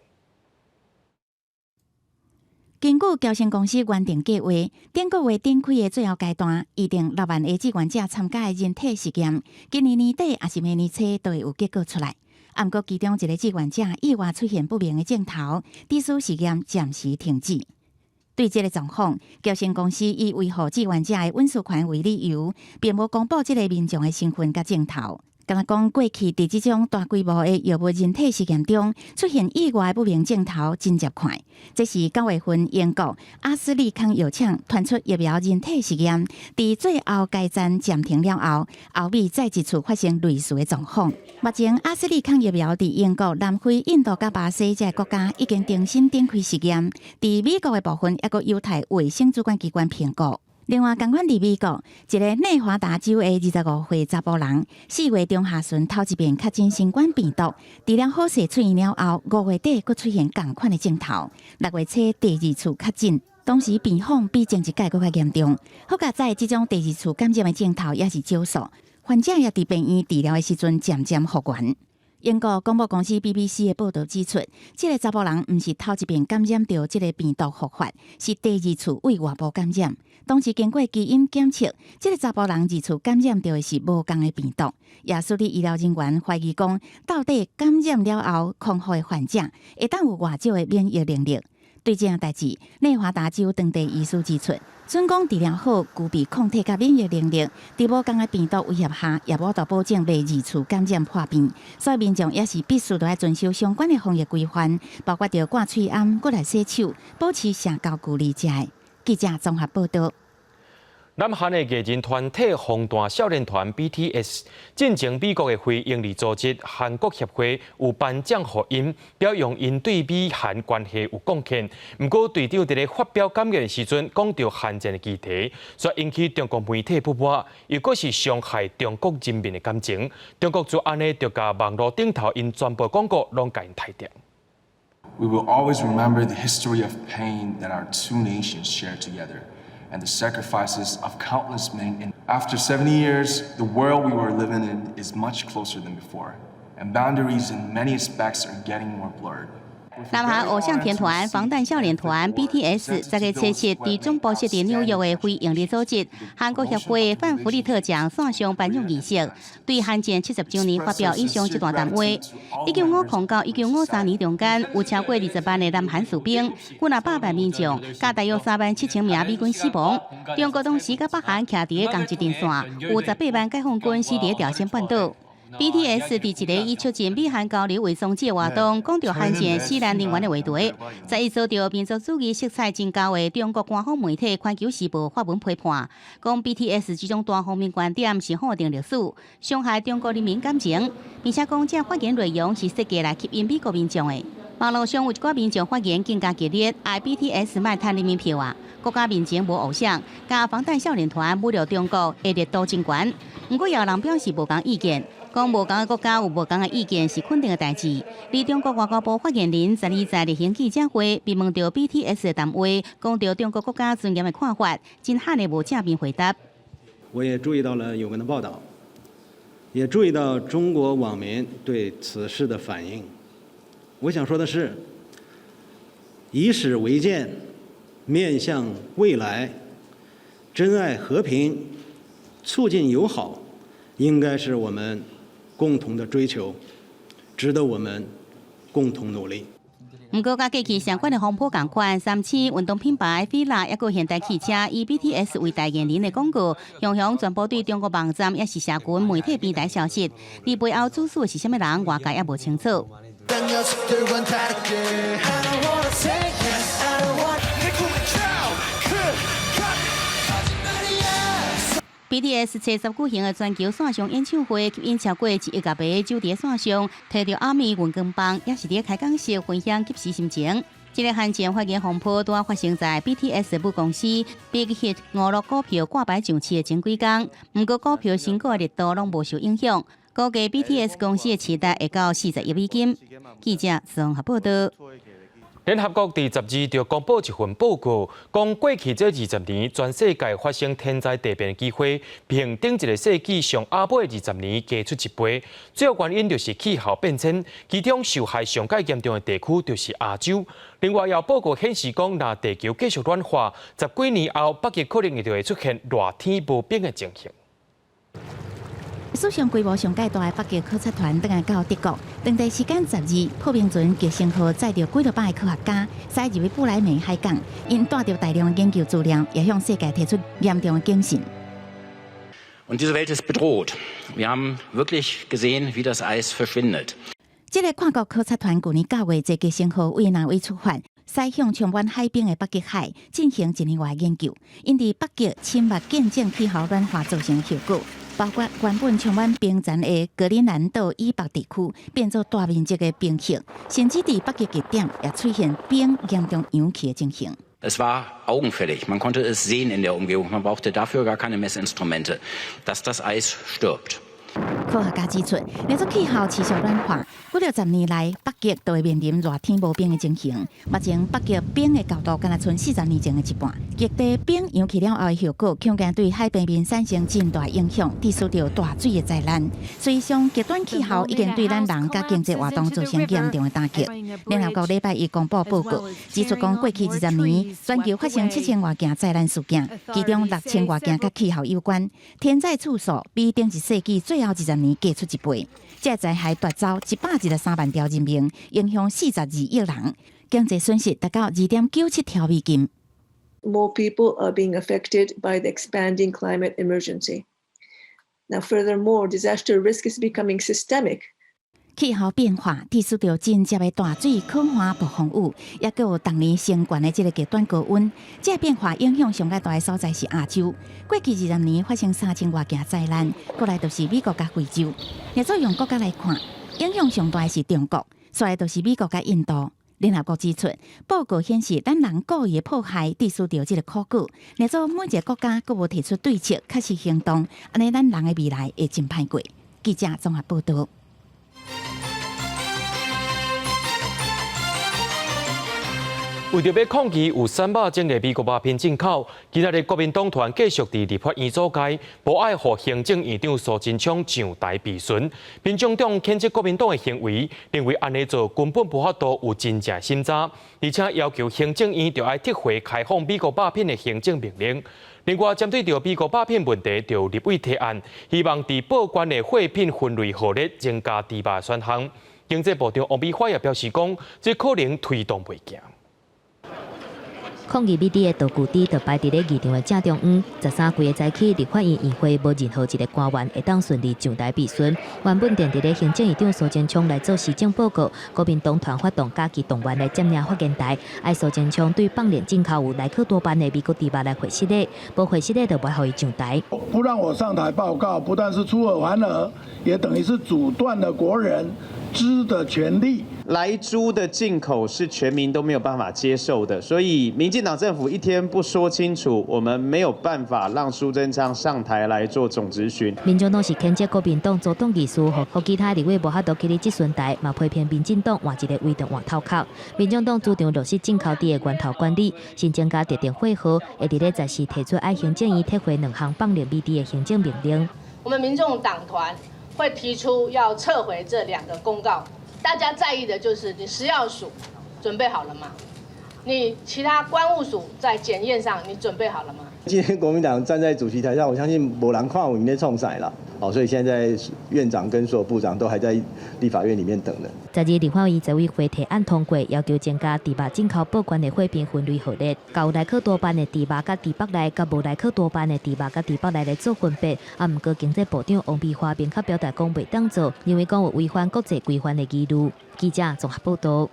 根据交生公司原定计划，顶个月展开的最后阶段，预定6万个志愿者参加的人体实验，今年年底还是明年初都会有结果出来。不过，其中一个志愿者意外出现不明的镜头，致使实验暂时停止。对这个状况，交生公司以维护志愿者的隐私权为理由，并无公布这个民众的身份甲镜头。敢若讲过去伫这种大规模的药物人体实验中出现意外不明镜头，真接快。这是9月份英国阿斯利康药厂传出疫苗人体实验，伫最后阶段暂停了后，后尾再一次发生类似的状况。目前阿斯利康疫苗伫英国、南非、印度甲巴西这国家已经重新展开实验，伫美国的部分还阁犹太卫生主管机关评估。另外，同款伫美国，一个内华达州的25岁查甫人，4月中下旬头一遍确诊新冠病毒，治疗好势出院了后，5月底佫出现同款的镜头，6月初第2次确诊，当时病况比前一届佫较严重。好在在这种第2次感染的镜头也是少数，患者也伫病院治疗的时阵渐渐复原。英国广播公司 BBC 的报道指出，这个查甫人毋是头一遍感染到这个病毒复发，是第2次为外部感染。当时经过基因检测，这个查甫人2次感染到的是无同的病毒。也使得医疗人员怀疑讲，到底感染了后康复的患者会当有偌少的免疫能力。对这样代志，内华达州当地医师指出，准讲治疗好具备抗体甲免疫能力，伫无共的病毒威胁下，也无法保证袂2次感染破病。所以民众也是必须要遵守相关的防疫规范，包括着挂喙罨、过来洗手、保持社交距离之类。记者综合报道。南韩的艺人团体防弹少年团 BTS 进前美国的非营利组织韩国协会有颁奖予因，表扬因对美韩关系有贡献。不过队长伫咧发表感言的时阵，讲到韩战的议题，所以引起中国媒体不满，又果是伤害中国人民的感情。中国就安尼就甲网络顶头因全部广告拢甲因踢掉。We will always remember the history of pain that our two nations shared together, and the sacrifices of countless men. After 70 years, the world we were living in is much closer than before, and boundaries in many aspects are getting more blurred. 南韩偶像天团防弹少年团 BTS 在个测试伫总部设伫纽约的非营利组织韩国协会范弗利特奖线上颁奖仪式，对韩战70周年发表以上一段谈话。1950到1953年中间，有超过20万的南韩士兵，有800万民众，甲大约37000名美军死亡。中国当时甲北韩徛伫同一阵线，有18万解放军死伫朝鲜半岛。BTS 伫一个以促进美韩交流为宗旨的活动，讲到韩战死难人员的话题，在伊遭到民族主义色彩真高的中国官方媒体《环球时报》发文批判，讲 BTS 这种单方面观点是否定历史，伤害中国人民感情，并且讲这发言内容是设计来吸引美国民众的。网络上有一寡民众发言更加激烈，爱 BTS 卖趁人民票啊！国家面前无偶像，甲防弹少年团侮辱中国的热度真悬。不过也有人表示无同意见。讲无同的国家有无同的意见是肯定的代志。而中国外交部发言人12在例行记者会被问到 BTS 的谈话，讲到中国国家尊严的看法，真罕的无正面回答。我也注意到了有关的报道，也注意到中国网民对此事的反应。我想说的是，以史为鉴，面向未来，珍爱和平，促进友好，应该是我们共同的追求，值得我们共同努力。不过，甲过去相关的风波同款，3次运动品牌 FILA 也个现代汽车以 BTS 为代言人的广告，向全部对中国网站也是社群媒体平台消息。而背后主使是啥物人，外界也无清楚。BTS 70舉行的全球線上演唱會吸引超過1億個杯酒佇線上，睇到阿美雲根邦也是佇開講時分享及時心情。這個罕見發言風波都發生在 BTS 母公司 Big Hit 5股票掛牌上市的前幾天，不過股票升高的力度攏無受影響。估計 BTS 公司的期待會到40億美金。記者綜合報道。聯合國第12就公布一份報告，講過去這20年，全世界發生天災地變的機會，平頂一個世紀上下尾20年加出1倍。主要原因就是氣候變遷，其中受害上較嚴重的地區就是亞洲。另外，有報告顯示講，若地球繼續暖化，10幾年後，北極可能就會出現熱天無冰的情形。史上規模上界大的北極考察團登來到德國，當地時間12，破冰船極星號載着幾多百個科學家，駛入去布萊梅海港，因帶着大量的研究資料，也向世界提出嚴重的警訊。Und diese Welt ist bedroht. Wir haben wirklich gesehen, wie das Eis verschwindet. 這個跨國考察團去年9月坐極星號為南威出發，駛向充滿海冰的北極海進行1年外研究，因佇北極親目見證氣候暖化造成的後果。包括原本充滿冰層的格陵蘭島以北地區變作大面積的冰雪，甚至在北極極點也出現冰嚴重揚起的情形。Es war augenfällig. Man konnte es sehen in der Umgebung. Man brauchte dafür gar keine Messinstrumente, dass das Eis stirbt. 科學家指出，隨着氣候持續暖化，50年來北極都會面臨熱天無冰的情形。目前北極冰的高度，敢若剩40年前的一半。極地冰揚起了後的後果，恐驚對海平面產生真大影響，致使到大水的災難。所以上極端氣候已經對咱人甲經濟活動造成嚴重的打擊。聯合國禮拜一公布報告，指出講過去20年，全球發生7000多件災難事件，其中6000多件甲氣候有關，天災次數比頂一世紀最後20年加出1倍，這災害奪走113萬條人命，影響42億人，經濟損失達到2.97條美金。More people are being affected by the expanding climate emergency. Now, furthermore, disaster risk is becoming systemic. 氣候變化致使到真接的大水、可汗、暴風雨，也閣有當年升懸的這個極端高溫。這個變化影響上較大的所在是亞洲。過去20年發生3000多件災難，過來就是美國甲非洲。若做用國家來看，影響上大是中國，再來就是美國甲印度。聯合國指出，報告顯示，咱人故意的迫害致使到這個苦果。若做每一個國家閣無提出對策、確實行動，安尼咱人的未來會真歹過。記者綜合報道。為着要抗擊有3百種的美國鴉片進口，今日的國民黨團繼續在立法院阻街，無愛讓行政院長蘇貞昌上台備詢。民眾黨譴責國民黨的行為，認為安尼做根本無法度有真正審查，而且要求行政院就要撤回開放美國鴉片的行政命令。另外，針對着美國鴉片問題，就立委提案，希望在報關的貨品分類號列增加豬肉選項。經濟部長王美花也表示講，這可能推動袂行。抗議美帝的道具地就擺佇咧議場的正中央，13幾個早起立法院議會無任何一個官員會當順利上台備詢。原本定佇咧行政院長蘇貞昌來做施政報告，國民黨團發動假期動員來佔領發言台，愛蘇貞昌對放連進口有萊克多巴的美國豬肉來回釋咧，無回釋咧就不讓伊上台。不讓我上台報告，不但是出爾反爾，也等於是阻斷了國人豬的權利。萊豬的進口是全民都沒有辦法接受的，所以民進黨政府一天不說清楚，我們沒有辦法讓蘇貞昌上台來做總質詢。民眾黨是譴責國民黨阻擋議事，和其他立委無法度起立質詢台，嘛批評民進黨換一個圍牆換頭殼。民眾黨主張落實進口豬的源頭管理，新增加特定會號，會佇咧在時提出愛行政院撤回2項放連美豬的行政命令。我們民眾黨團會提出要撤回這2個公告。大家在意的就是你食藥署準備好了嗎？你其他關務署在檢驗上你準備好了嗎？今天國民黨站在主席台上，我相信沒人看有在創啥啦。所以現在院長跟所有部長都還在立法院裡面等的。12立法院財委會提案通過，要求增加豬肉進口報關的貨品分類號列，有萊克多巴的豬肉甲豬肉內，甲無萊克多巴的豬肉甲豬肉內來做分別。不過經濟部長王美花明確表達講袂當做，因為講有違反國際規範的義務。記者綜合報道。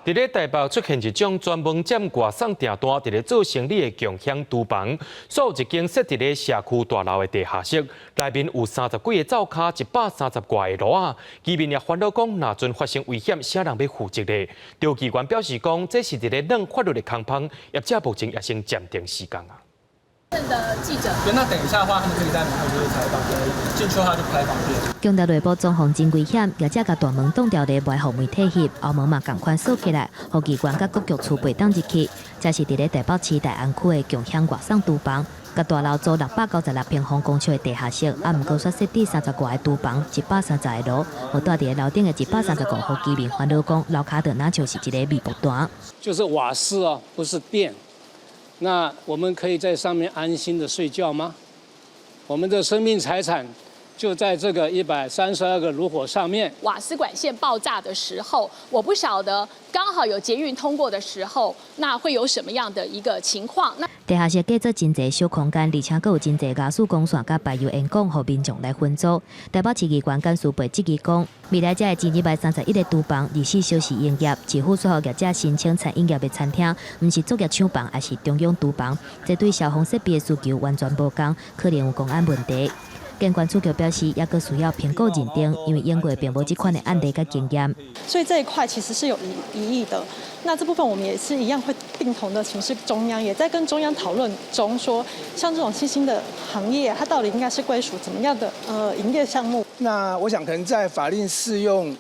伫咧台北出现一种专门占外送订单、伫咧做生意的共享厨房，所有一间设伫咧社区大楼的地下室，内面有30几个灶卡、130外个炉啊。居民也烦恼讲，若阵发生危险，啥人要负责咧？调机关表示讲，这是伫咧软法律的空棚，业者目前也先暂停施工啊。的记者，那等一下的话，他们可以在门口就是采访，进去的话就不太方便。强调内部状况真危险，业者甲大门挡掉咧，袂互媒体翕，后门嘛共款锁起来，互机关甲各局处备当入去。这是伫咧台北市大安区的共享外送厨房，甲大楼租696平方公尺的地下室，毋过煞设置30外个厨房，130个炉，互住伫楼顶的135户居民烦恼讲，楼骹就若像是一个密布单。就是瓦斯啊，不是电。那我们可以在上面安心的睡觉吗？我们的生命财产就在这个132个炉火上面。瓦斯管线爆炸的时候，我不晓得刚好有捷运通过的时候，那会有什么样的一个情况？地下室隔做真侪小空间，而且佫有真侪瓦斯光线甲排油烟管，互民众来分租。台北市机关干事培职议讲，未来才会进231个厨房24小时营业，市府所有业者申请餐饮业的餐厅，毋是作业厂房，也是中央厨房，这对消防设备的需求完全无同，可能有公安问题。监管处局表示，也佫需要评估认定，因为英国并无这款的案例甲经验。所以这一块其实是有疑义的。那这部分我们也是一样会并同的请示中央，也在跟中央讨论中说，像这种新兴的行业，它到底应该是归属怎么样的营业项目？那我想可能在法令适用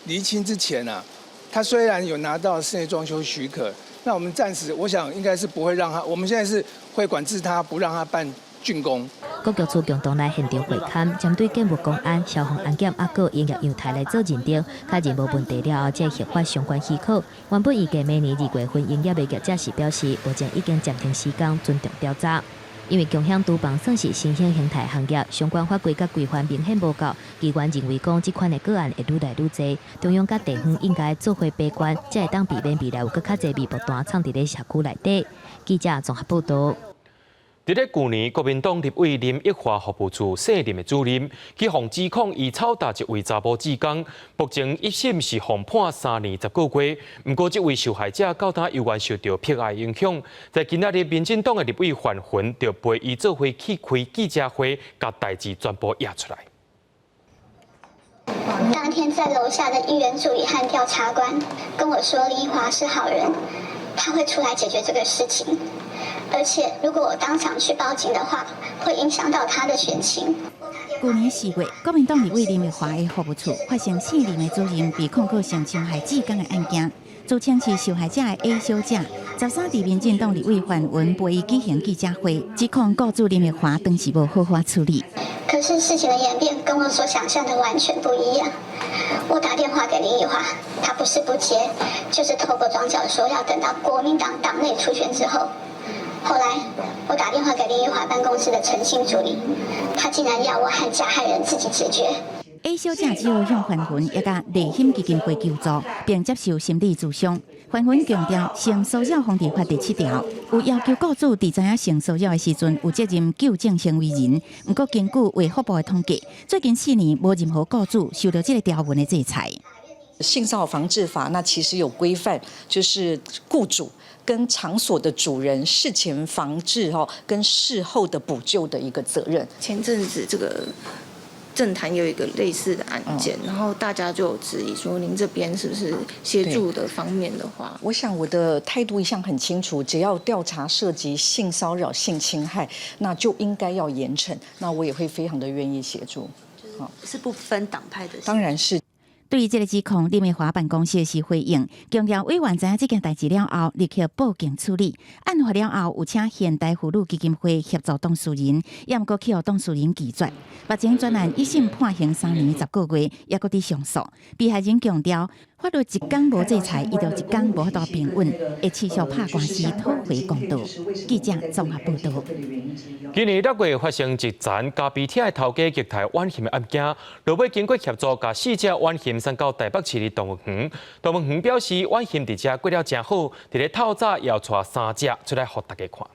厘清之前啊，他虽然有拿到室内装修许可，那我们暂时我想应该是不会让他，我们现在是会管制他，不让他办竣工。各局处共同来现场会勘，针对建物公安、消防安检、各营业阳台来做认定，确认无问题了后，再核发相关许可。原本预计明年2月份营业的业者是表示，目前已经暂停施工，尊重调查。因为共享厨房算是新兴形态行业，相关法规甲规范明显无够，机关认为讲这款的个案会愈来愈多，中央甲地方应该做伙把关，才会当避免未来有更较侪微博单藏伫咧社区内底。记者综合报道。伫咧去年，国民党立委林奕华服务处姓林的主任，去互指控伊操打一位查甫职工，目前一审是互判3年10个月。不过，这位受害者到他犹原受到迫害影响，在今仔日，民进党的立委范云就陪伊做伙去开记者会，把代志全部压出来。当天在楼下的议员助理和调查官跟我说，林奕华是好人，他会出来解决这个事情。而且，如果我当场去报警的话，会影响到他的选情。去年4月，国民党立委林奕华的服务处发生4名的主任被控告性侵害职工的案件，自称是受害者的 A 小姐。13日，民进党立委范云陪伊举行记者会，指控雇主林奕华当时无好好处理。可是事情的演变跟我所想象的完全不一样。我打电话给林奕华，他不是不接，就是透过庄脚说要等到国民党党内初选之后。后来，我打电话给林奕华办公室的诚信助理，他竟然要我和加害人自己解决。A 小姐只有向范云也甲内险基金会求助，并接受心理咨询。范云强调，性骚扰防治法第7条有要求雇主伫知影性骚扰的时阵有责任纠正行为人。不过，根据卫福部的统计，最近4年无任何雇主受到这个条文的制裁。性骚扰防治法那其实有规范，就是雇主跟场所的主人事前防治跟事后的补救的一个责任。前阵子这个政坛有一个类似的案件，然后大家就有质疑说，您这边是不是协助的方面的话？我想我的态度一向很清楚，只要调查涉及性骚扰、性侵害，那就应该要严惩。那我也会非常的愿意协助。是不分党派的？当然是。对于这个指控，林奕华办公室是回应，强调委员知影这件代志了后，立刻报警处理。案发了后，有请现代妇女基金会协助当事人，也毋过去互当事人拒绝。目前专案一审判刑3年10个月，也搁伫上诉。被害人强调，法律一天无制裁，伊就一天无法度平稳，会持续拍官司讨回公道。记者综合报道。今年6月发生一残咖啡厅的头家虐待婉欣的案件，落尾经过协助，甲死者婉欣送到台北市的动物园。动物园表示，婉欣伫遮过了真好，伫咧透早也要带3只出来互大家看。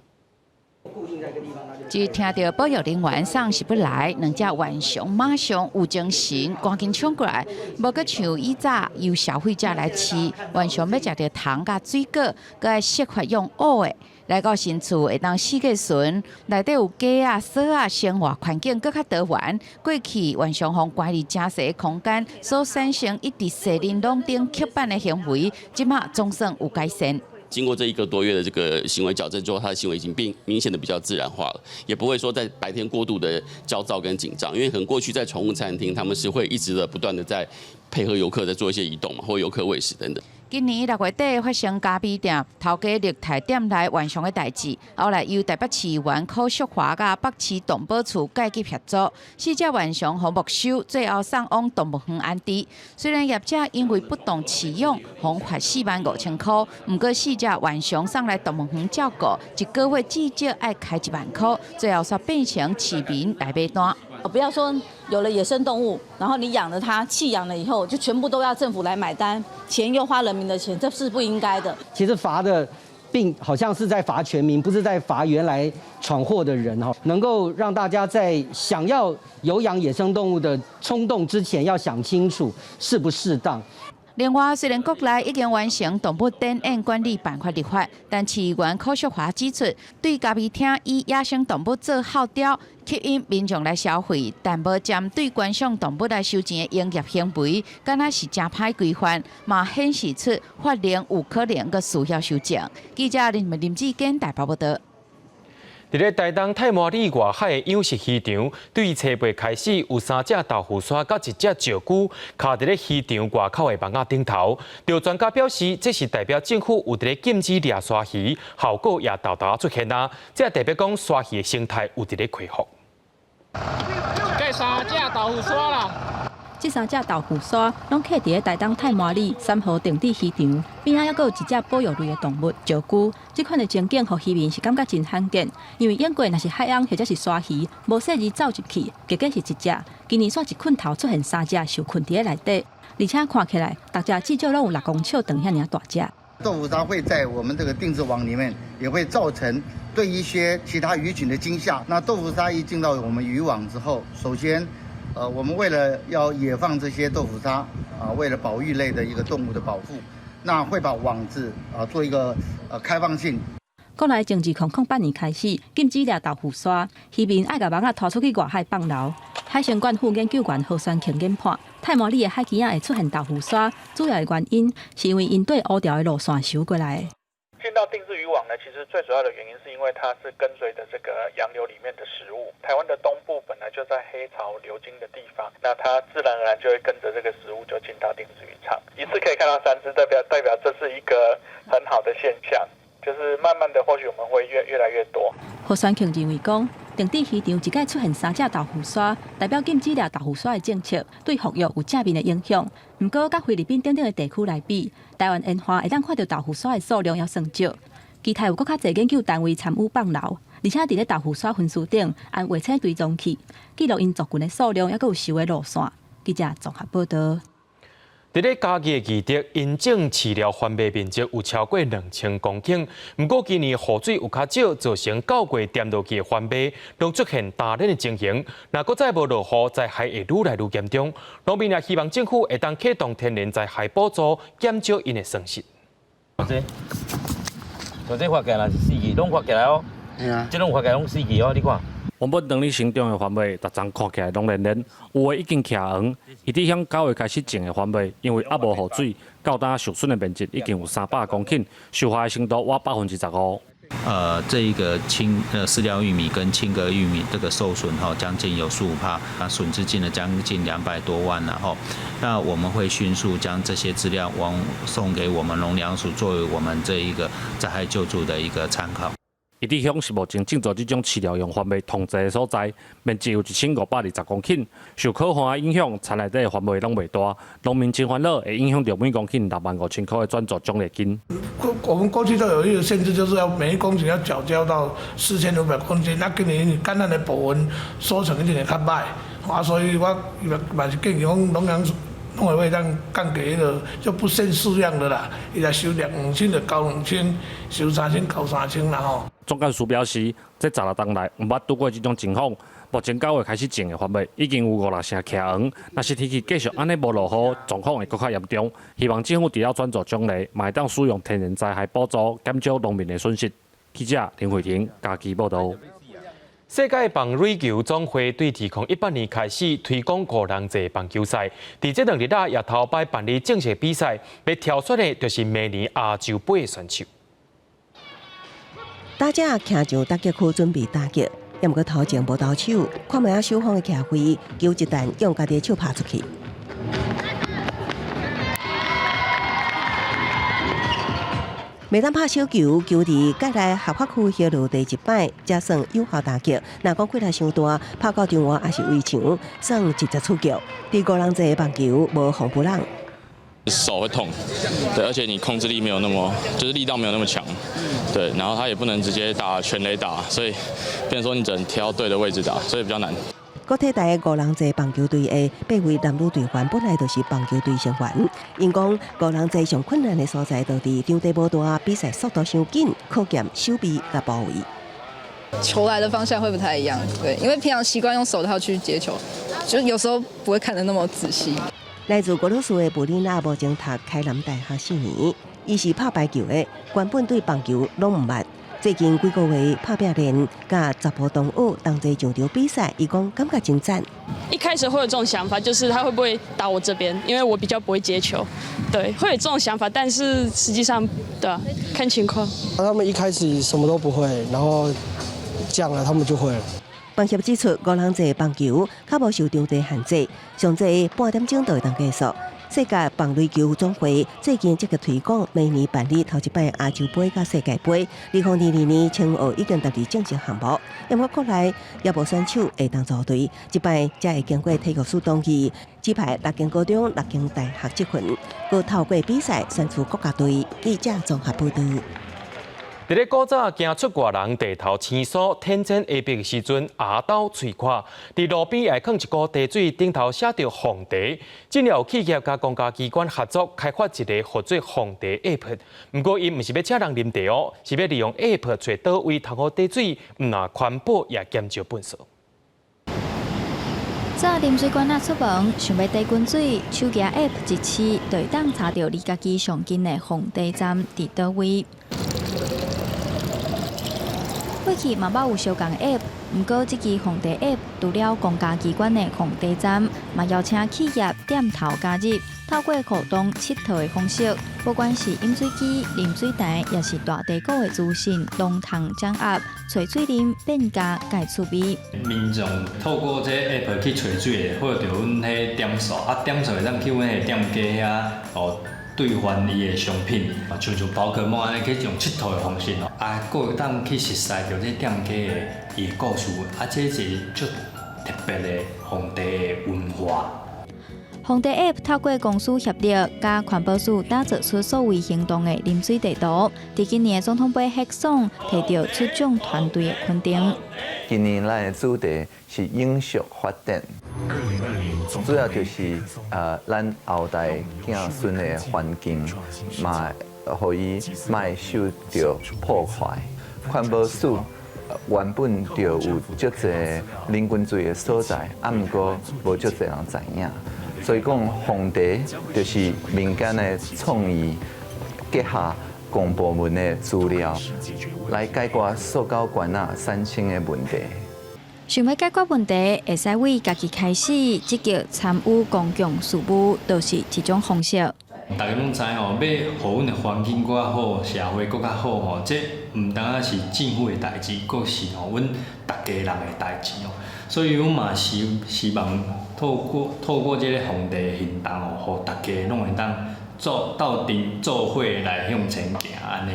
只听到保育人员送食物来，两只浣熊马上有精神，赶紧冲过来。无阁像以早由消费者来饲，浣熊要食到糖甲水果，阁要设法用乌的。来到新厝会当四个船，内底有鸡啊、蛇啊，生活环境更较多元。过去浣熊互关伫真细的空间，所产生一直细鳞拢顶刻板的行为，即马总算有改善。经过这1个多月的这个行为矫正之后，他的行为已经明显的比较自然化了，也不会说在白天过度的焦躁跟紧张，因为可能过去在宠物餐厅，他们是会一直的不断的在配合游客在做一些移动嘛，或游客喂食等等。今年6月底发生咖啡店头家虐待店内浣熊的代志，后来由台北市议员柯淑华甲北市动保处介入协助，4只浣熊互没收，最后送往动物园安置。虽然业者因为不当饲养，罚款45000块，不过4只浣熊送来动物园照顾，1个月至少要开1万块，最后煞变成市民来买单。不要说有了野生动物，然后你养了它，弃养了以后，就全部都要政府来买单，钱又花人民的钱，这是不应该的。其实罚的并好像是在罚全民，不是在罚原来闯祸的人哈。能够让大家在想要有养野生动物的冲动之前，要想清楚适不适当。另外，虽然国内已经完成动物展演管理办法立法，但市议员柯淑华指出，对咖啡厅以野生动物做号召，吸引民众来消费，但无针对观赏动物来收钱的营业行为，敢若是真歹规范，嘛显示出法令有可能阁需要修正。记者林志坚台北报道。伫咧台东太麻里外海的养殖渔场，对初八开始有3只豆腐鲨甲1只鹧鸪卡伫咧渔场外口的网仔顶头。有专家表示，这是代表政府有伫咧禁止掠鲨鱼，效果也豆豆出现啊。这代表讲鲨鱼的生态有伫咧恢复。这3只豆腐鲨啦。这3只豆腐鲨拢徛伫咧台东太麻里3号定点渔场，边仔还佫有1只保育类的动物鹧鸪。这款的情景，互渔民是感觉真罕见，因为演过若是海洋或者是鲨鱼，无细鱼走入去，结果是1只。今年煞一困头出现3只受困伫咧内底，而且看起来，大只至少拢有6公尺长遐尔大只。豆腐鲨会在我们这个定置网里面，也会造成对一些其他鱼群的惊吓。那豆腐鲨一进到我们渔网之后，首先，我们为了要野放这些豆腐鲨为了保育类的一个动物的保护，那会把网子做一个开放性。国内政治2008年开始禁止掠豆腐鲨，渔民爱把网仔拖出去外海放流。海参馆副研究员何宣庆研判，太麻里的海基仔会出现豆腐鲨，主要的原因是因为因对乌条的路线游过来。进到定置渔网呢，其实最主要的原因是因为它是跟随着这个洋流里面的食物。台湾的东部本来就在黑潮流经的地方，那它自然而然就会跟着这个食物就进到定置渔场。一次可以看到3只，代表这是一个很好的现象。就是慢慢的，或许我们会越来越多。何宣庆认为讲，定点渔场一概出现3只豆腐鲨，代表禁止掠豆腐鲨的政策对保育有正面的影响。不过，甲菲律宾等等的地区来比，台湾烟花会当看到豆腐鲨的数量也算少。其他有更较侪研究单位参与放流，而且伫咧豆腐鲨分数顶按卫星追踪器记录因族群的数量，也有收的路线。记者综合报道。伫咧嘉义的义德因种饲料环卫面积有超过2000公顷，不过今年雨水有较少，造成9月点落去的环卫拢出现大量的情形。若搁再无落雨，灾害会愈来愈严重。农民也希望政府会当启动天然灾害补助，减少因的损失。这发起来是4期，拢发起来哦。系啊，这种发起来拢4期哦，你看。原本当日成长的环卫，逐丛看起来拢连连，有的已经徛黄。伊伫向9月开始种的环卫，因为还无雨水，到当受损的面积已经有300公顷，受害的程度约15%。这一个饲料玉米跟青格玉米这个受损将近有15%，那损失金额将近200多万然后，那我们会迅速将这些资料送给我们农粮署，作为我们这一个灾害救助的一个参考。伊伫乡是目前种植这种饲料用环卫统制的所在，面积有1520公顷，受可汗的影响，田内底的环卫拢袂大，农民真烦恼，会影响到每公顷65000块的专作奖励金。我们过去都有一个限制，就是要每一公顷要缴交到4500公斤。那今年干旱的部分收成一定会较歹，所以我嘛是建议讲农农委会当降低迄个就不限数量的啦，伊来收2000就交2000，收3000交3000啦吼。总干事表示，这16天内毋捌拄过这种情况。目前9月开始种的范围已经有5-6成徛黄，若是天气继续安尼无落雨，状况会更加严重。希望政府除了专注奖励，嘛会当使用天然灾害补助，减少农民的损失。记者林慧婷家己报道。世界棒垒球总会对2018年开始推广5人制棒球赛，伫这2日啊，也头摆办理正式比赛，被挑选的就是明年亚洲杯的选手。打者徛上打击区准备打击。也毋过头前无投手，看卖啊手风的徛飞，球一旦用家己的手拍出去。每当拍小球，球伫界内合法区下落第一摆，才算有效打击。若讲几力伤大，拍到场外也是围墙，算直接出局。第5人制棒球无防不让。手会痛，对，而且你控制力没有那么，就是力道没有那么强，对，然后他也不能直接打全垒打，所以变成说你只能挑对的位置打，所以比较难。国体大5人制棒球队的8位男女队员本来就是棒球队成员，因讲5人制上困难的所在，就伫场地无大，比赛速度伤紧，考验手臂甲部位。球来的方向会不太一样，对，因为平常习惯用手套去接球，就有时候不会看得那么仔细。来自俄罗斯的布琳娜目前读开南大学4年，伊是拍排球的，原本对棒球拢唔捌。最近几个月拍拼练，甲查甫同学同齐上场比赛，伊讲感觉真赞。一开始会有这种想法，就是他会不会打我这边，因为我比较不会接球，对，会有这种想法，但是实际上，对啊，看情况。他们一开始什么都不会，然后讲了，他们就会了。棒协指出，5人制棒球较无受场地限制，上济半点钟就会当结束。世界棒垒球总会最近积极推广，明年办理头一摆亚洲杯甲世界杯。2022年青奥已经达至正式项目，因为国内也无选手会当组队，这摆才会经过体育署同意，指派6间高中、6间大学集训，佮透过比赛选出国家队。记者综合报道。伫咧古早行出外人地头青疏，天真下白时阵，牙刀喙看，伫路边会放一锅茶水，顶头写着红茶。今了有企业甲公家机关合作开发一个号做红茶 App， 不过伊毋是要请人啉茶哦，是要利用 App 找倒位通好茶水，毋但环保也减少粪扫。早啉水管仔出门，想要倒滚水，手机 App 一试，就会当查到你家己上近的红茶站伫倒位。过去嘛捌有相共 App， 不过这支红茶 App 除了公家机关的红茶站，嘛邀请企业点头加入，透过互动佚佗的方式，不管是饮水机、啉水台，也是大地沟的资讯，拢通掌握，找水啉变加解趣味。民众透过这 App 去找水的，或者阮迄点数，点数会当去阮迄店家遐兑换伊的商品，像宝可梦安尼去用佚佗的方式哦，佫有当去熟悉着这店家的伊的故事，这是足特别的红茶的文化。红茶 App 透过公司协力，甲环保署打造出所谓行动的啉水地图。伫今年的总统杯黑送，摕到出奖团队的肯定。今年咱的主题是永续发展，主要就是咱后代子孙的环境，嘛，互伊莫受到破坏。环保署原本就有足侪零菌水的所在，毋过无足侪人知影。所以讲，红茶就是民间的创意，结合公部门的资料，来解决塑胶管产生的问题。想要解决问题，会使为家己开始，积极参与公共事务，就是一种方式。大家拢知吼，要互阮的环境更较好，社会更较好吼，这毋单单是政府的代志，佫是吼阮大家人的代志哦。所以，阮嘛希望透过这个红茶行动哦，互大家拢会当斗阵做伙来向前行安尼。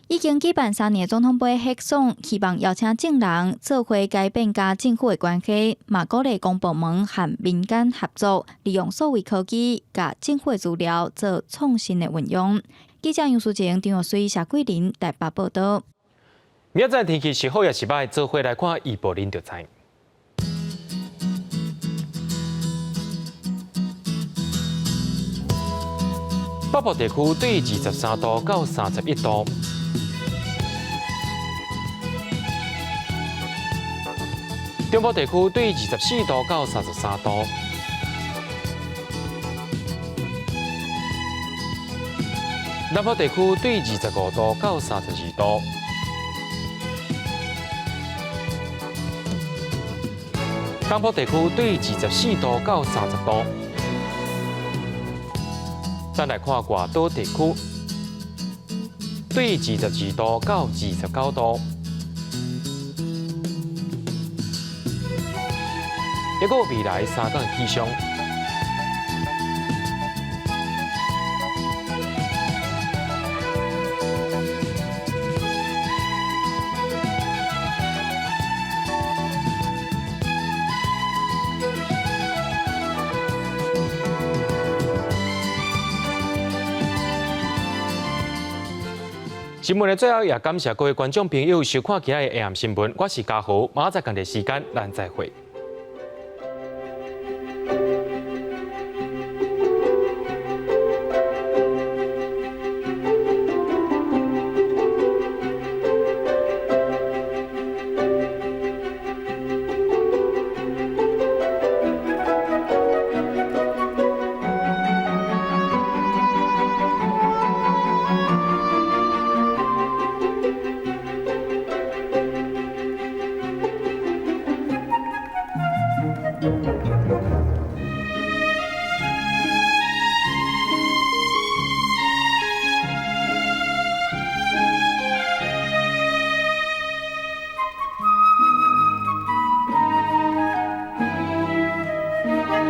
已经举办3年总统杯黑送，希望邀请证人做伙改变甲政府的关系，嘛鼓励公部门和民间合作，利用数位科技甲政府的资料做创新的运用。记者杨淑晴、张若水、谢桂林台北报道。明仔天气是好也是歹，做伙来看预报，恁就知。北部地区对23度到31度。中部地区对24度到33度。南部地区对25度到32度。东部地区对24度到30度。再来看外岛地区，对22度到29度。一个未来3天的气象。新闻的最后，也感谢各位观众朋友收看今日的 AM 新闻，我是嘉豪，马上在同一时间咱再会。